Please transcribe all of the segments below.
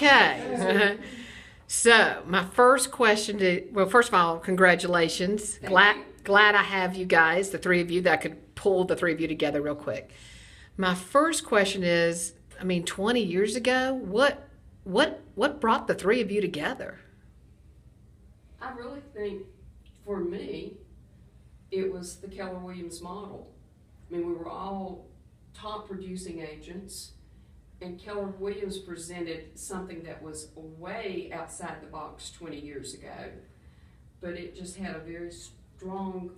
Okay. So my first question well, first of all, congratulations. Glad I have you guys, the three of you, that I could pull the three of you together real quick. My first question is, 20 years ago, what brought the three of you together? I really think, for me, it was the Keller Williams model. We were all top producing agents, and Keller Williams presented something that was way outside the box 20 years ago, but it just had a very strong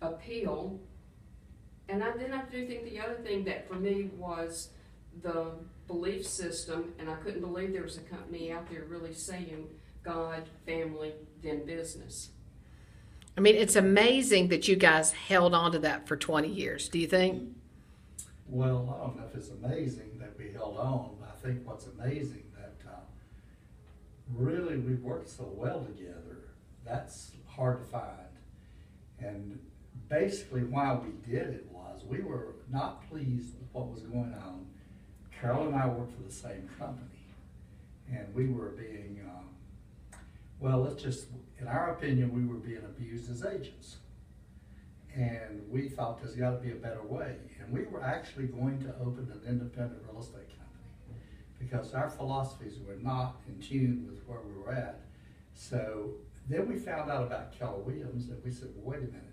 appeal. And then I do think the other thing that for me was the belief system, and I couldn't believe there was a company out there really saying God, family, then business. It's amazing that you guys held on to that for 20 years, do you think? Well, I don't know if it's amazing that we held on, but I think what's amazing that really we worked so well together. That's hard to find. And basically why we did it was we were not pleased with what was going on. Carol and I worked for the same company, and we were being, in our opinion, we were being abused as agents. And we thought there's got to be a better way. And we were actually going to open an independent real estate company because our philosophies were not in tune with where we were at. So then we found out about Keller Williams, and we said, well, wait a minute.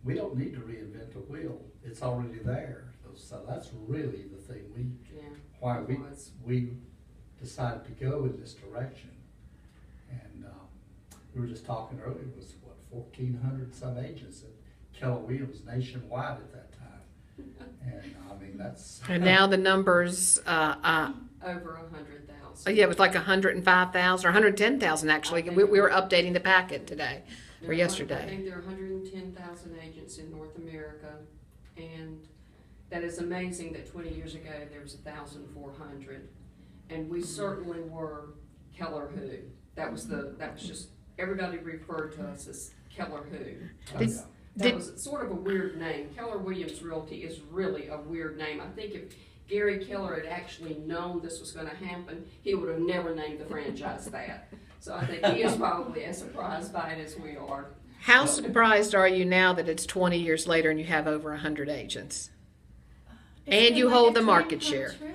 We don't need to reinvent the wheel. It's already there. So that's really the thing why we decided to go in this direction. And we were just talking earlier, it was 1,400 some agents at Keller Williams nationwide at that time. And that's... And now the numbers... over 100,000. Yeah, it was like 105,000 or 110,000 actually. We were updating the packet today or yesterday. I think there are 110,000 agents in North America, and that is amazing that 20 years ago there was 1,400, and we certainly were Keller Who. That was just, everybody referred to us as Keller Who. That was sort of a weird name. Keller Williams Realty is really a weird name. I think if Gary Keller had actually known this was going to happen, he would have never named the franchise that. So I think he is probably as surprised by it as we are. How surprised are you now that it's 20 years later and you have over 100 agents? And you hold the market share. True.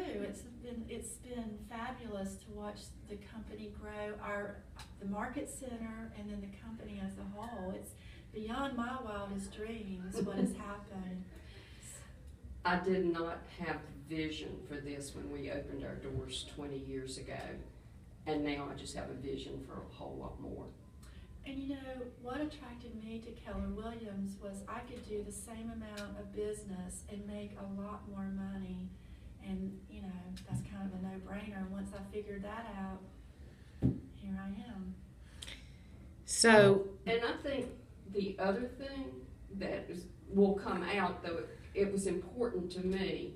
It's been fabulous to watch the company grow, the market center, and then the company as a whole. It's beyond my wildest dreams what has happened. I did not have vision for this when we opened our doors 20 years ago, and now I just have a vision for a whole lot more. And what attracted me to Keller Williams was I could do the same amount of business and make a lot more money, and that's kind of a no-brainer. Once I figured that out, here I am. So, and I think the other thing that will come out, though it was important to me,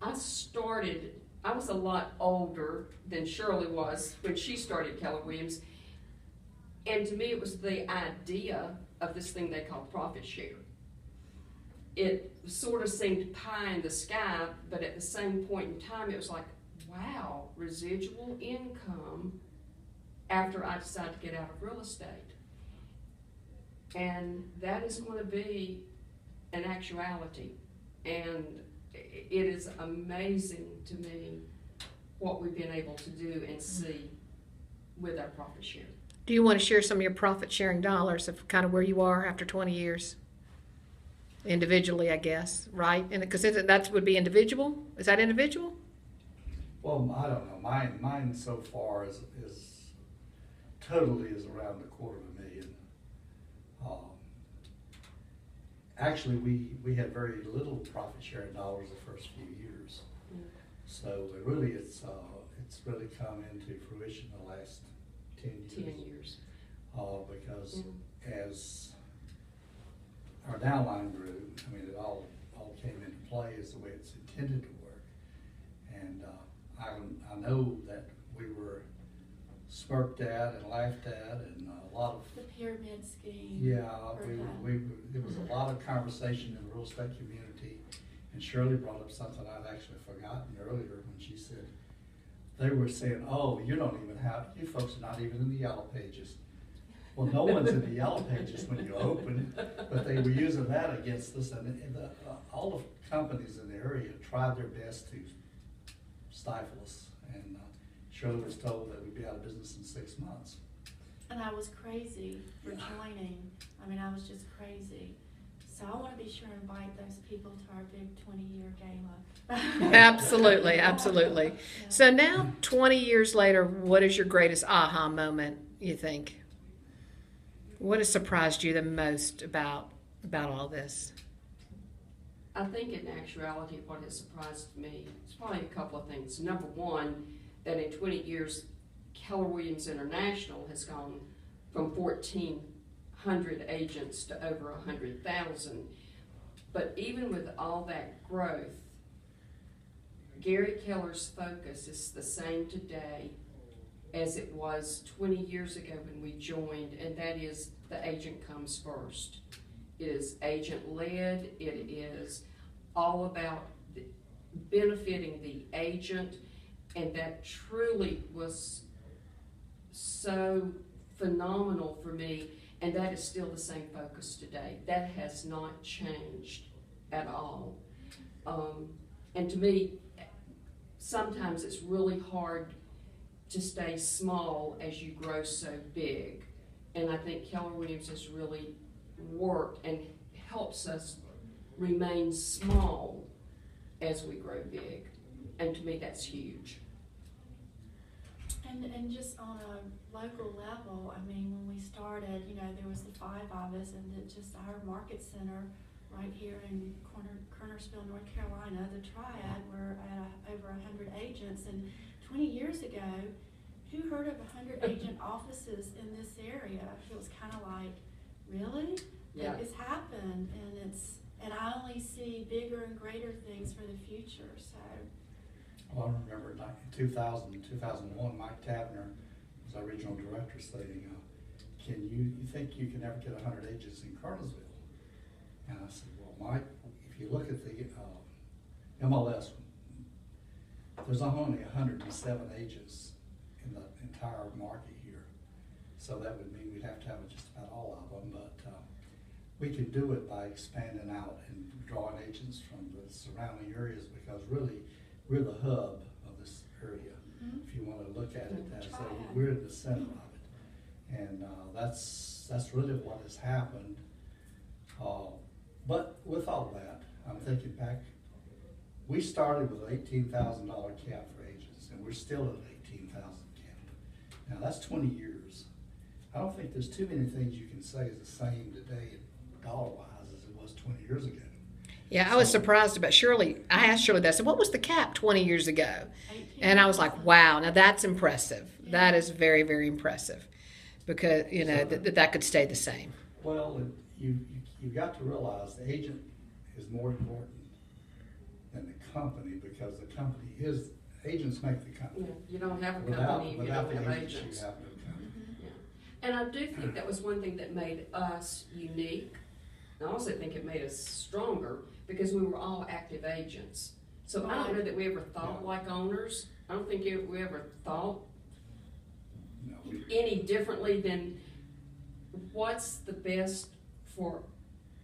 I was a lot older than Shirley was when she started Keller Williams, and to me it was the idea of this thing they call profit share. It sort of seemed pie in the sky, but at the same point in time it was like, wow, residual income after I decide to get out of real estate. And that is going to be an actuality. And it is amazing to me what we've been able to do and see with our profit share. do you want to share some of your profit sharing dollars of kind of where you are after 20 years? Individually, I guess, right? And because that would be individual. Is that individual? Well, I don't know. Mine so far is totally is around $250,000. Actually, we had very little profit sharing dollars the first few years. So it's really come into fruition the last 10 years. 10 years. Because as our downline grew, it all came into play as the way it's intended to work. And I know that we were smirked at and laughed at, and a lot of the pyramid scheme. Yeah, there was a lot of conversation in the real estate community, and Shirley brought up something I'd actually forgotten earlier when she said they were saying, oh, you folks are not even in the yellow pages. Well, no one's in the yellow pages when you open, but they were using that against us, and all the companies in the area tried their best to stifle us, and Shirley was told that we'd be out of business in 6 months. And I was crazy for joining. I mean, I was just crazy. So I want to be sure and invite those people to our big 20-year gala. Absolutely, absolutely. Yeah. So now, 20 years later, what is your greatest aha moment, you think? What has surprised you the most about all this? I think in actuality, what has surprised me is probably a couple of things. Number one, that in 20 years, Keller Williams International has gone from 1,400 agents to over 100,000. But even with all that growth, Gary Keller's focus is the same today as it was 20 years ago when we joined, and that is the agent comes first. It is agent-led. It is all about benefiting the agent, and that truly was so phenomenal for me, and that is still the same focus today. That has not changed at all. And to me, sometimes it's really hard to stay small as you grow so big. And I think Keller Williams has really worked and helps us remain small as we grow big. And to me, that's huge. And just on a local level, I mean, when we started, there was the 5 of us, and just our market center right here in Kernersville, North Carolina, the Triad, we're at over 100 agents. And 20 years ago, who heard of 100 agent offices in this area? It was kind of like, really? Yeah. It's happened, and I only see bigger and greater things for the future. So. Well, I remember in 2000, 2001, Mike Tabner was our regional director stating, you think you can ever get 100 agents in Kernersville? And I said, well, Mike, if you look at the MLS, there's only 107 agents in the entire market here. So that would mean we'd have to have just about all of them, but we could do it by expanding out and drawing agents from the surrounding areas, because really we're the hub of this area. Mm-hmm. If you want to look at it as we're the center of it, and that's really what has happened. But with all that, I'm thinking back, we started with an $18,000 cap for agents, and we're still at $18,000 cap. Now that's 20 years. I don't think there's too many things you can say is the same today, dollar-wise, as it was 20 years ago. Yeah, I was surprised about Shirley. I asked Shirley that. I said, what was the cap 20 years ago? And I was like, wow, now that's impressive. Yeah. That is very, very impressive, because, that could stay the same. Well, you've got to realize the agent is more important than the company, because the company is, agents make the company. Yeah, you don't have a company if you don't have agents. You have no company. Mm-hmm. Yeah. And I do think that was one thing that made us unique. I also think it made us stronger, because we were all active agents. So I don't know that we ever thought like owners. I don't think we ever thought any differently than what's the best for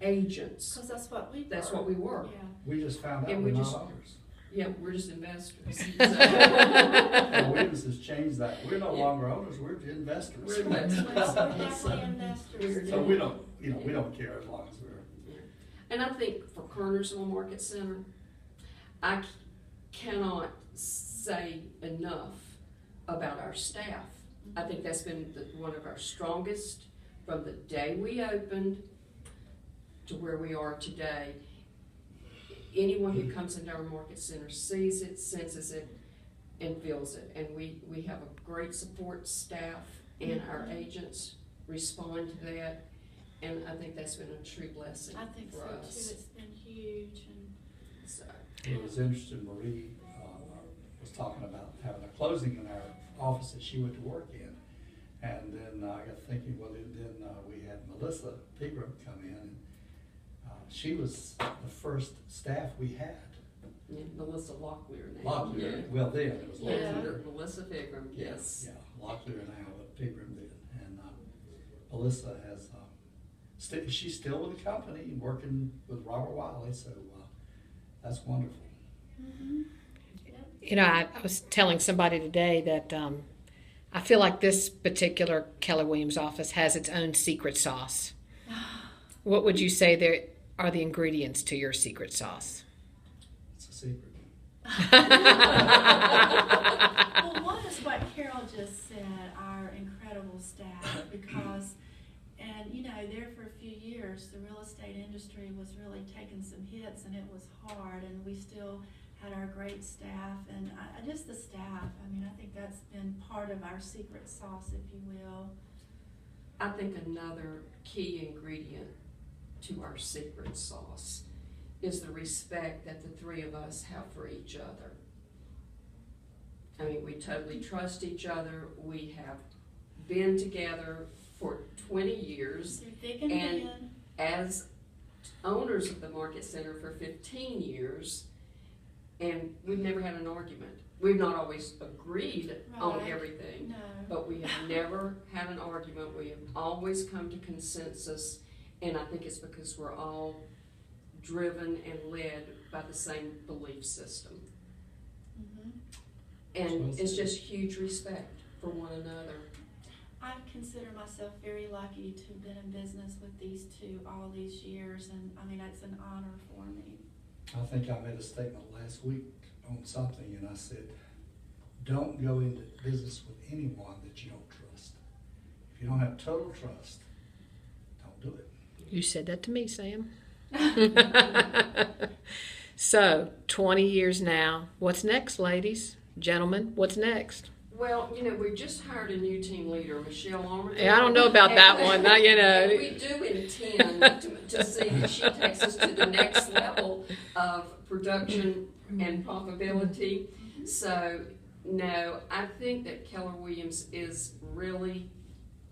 agents. Because that's what we were. That's what we were. Yeah. We just found out we're not owners. Yeah, we're just investors. Well, Williams has changed that. We're no longer owners. We're investors. We're investors. We're definitely investors. So we don't, we don't care as long as we're. Yeah. And I think for Kernersville Market Center, I cannot say enough about our staff. I think that's been one of our strongest from the day we opened to where we are today. Anyone who comes into our market center sees it, senses it, and feels it. And we have a great support staff, and our agents respond to that. And I think that's been a true blessing I think for so us. too. It's been huge. So. It was interesting, Marie was talking about having a closing in our office that she went to work in. And then I got thinking, well, then we had Melissa Pegram come in. And she was the first staff we had. Yeah, Melissa Locklear now. Locklear, Yeah. well, then, it was Yeah. Locklear. Melissa Pigram, yes. Yeah, Locklear now, but Pigram did. And Melissa has, she's still with the company, working with Robert Wiley, so that's wonderful. Mm-hmm. Yep. You know, I was telling somebody today that I feel like this particular Keller Williams office has its own secret sauce. What would you say there are the ingredients to your secret sauce? It's a secret. Well, one is what Carol just said, our incredible staff, because, and you know, there for a few years, the real estate industry was really taking some hits and it was hard, and we still had our great staff, and just the staff. I mean, I think that's been part of our secret sauce, if you will. I think another key ingredient to our secret sauce is the respect that the three of us have for each other. I mean, we totally trust each other. We have been together for 20 years. Through thick and And thin. as owners of the Market Center for 15 years, and we've never had an argument. We've not always agreed on Right. everything, No. but we have never had an argument. We have always come to consensus, and I think it's because we're all driven and led by the same belief system. Mm-hmm. And it's just huge respect for one another. I consider myself very lucky to have been in business with these two all these years, and I mean, it's an honor for me. I think I made a statement last week on something, and I said, don't go into business with anyone that you don't trust. If you don't have total trust, don't do it. You said that to me, Sam. So, 20 years now. What's next, ladies? Gentlemen, what's next? Well, you know, we just hired a new team leader, Michelle Armitage. Yeah, I don't know about that one. Now, you know. And we do intend to see that she takes us to the next level of production and profitability. So, no, I think that Keller Williams is really,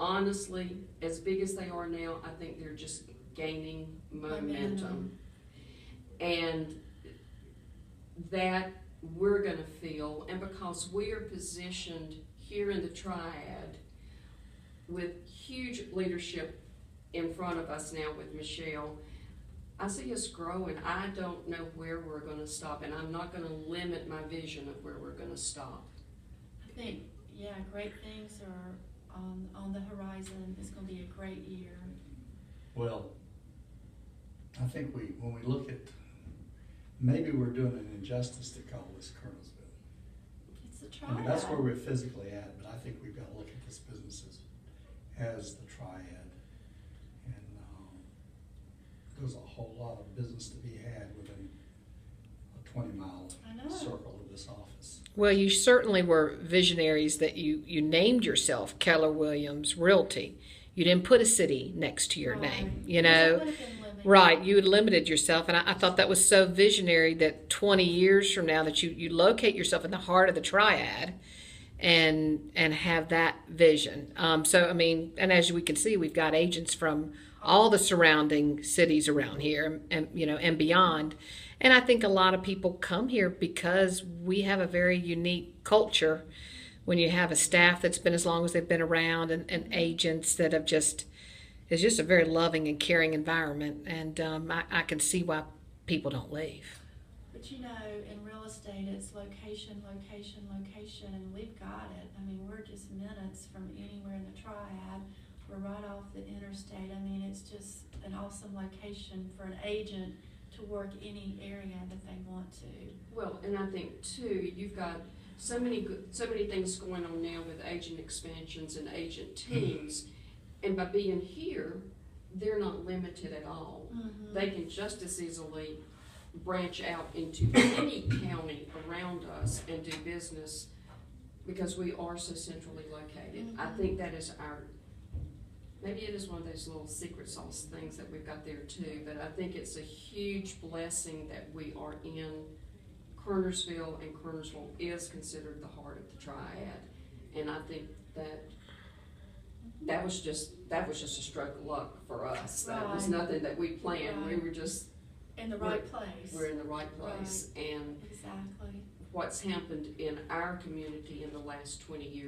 honestly, as big as they are now, I think they're just gaining momentum. And that we're going to feel, and because we are positioned here in the Triad with huge leadership in front of us now with Michelle, I see us growing. I don't know where we're going to stop, and I'm not going to limit my vision of where we're going to stop. I think, yeah, great things are on the horizon. It's going to be a great year. Well, I think when we look at, maybe we're doing an injustice to call this Colonelsville. It's a I trial. mean, that's where we're physically at, but I think we've got to look at this business as the Triad. And there's a whole lot of business to be had within a 20-mile I know. circle of this office. Well, you certainly were visionaries that you named yourself Keller Williams Realty. You didn't put a city next to your name, you That know. would have been limited. Right, you had limited yourself, and I thought that was so visionary that 20 years from now that you locate yourself in the heart of the Triad and have that vision. So, I mean, and as we can see, we've got agents from all the surrounding cities around here and, you know, and beyond. And I think a lot of people come here because we have a very unique culture when you have a staff that's been as long as they've been around and agents that have just, it's just a very loving and caring environment. And I can see why people don't leave. But you know, in real estate, it's location, location, location, and we've got it. I mean, we're just minutes from anywhere in the Triad. We're right off the interstate. I mean, it's just an awesome location for an agent to work any area that they want to. Well, and I think too, you've got so many things going on now with agent expansions and agent teams, and by being here, they're not limited at all. Mm-hmm. They can just as easily branch out into any county around us and do business because we are so centrally located. I think that is maybe it is one of those little secret sauce things that we've got there too, but I think it's a huge blessing that we are in Kernersville, and Kernersville is considered the heart of the Triad. And I think that was just a stroke of luck for us. That was Right. nothing that we planned. We Right. were just In the right place. we're in the right place. And Exactly. what's happened in our community in the last 20 years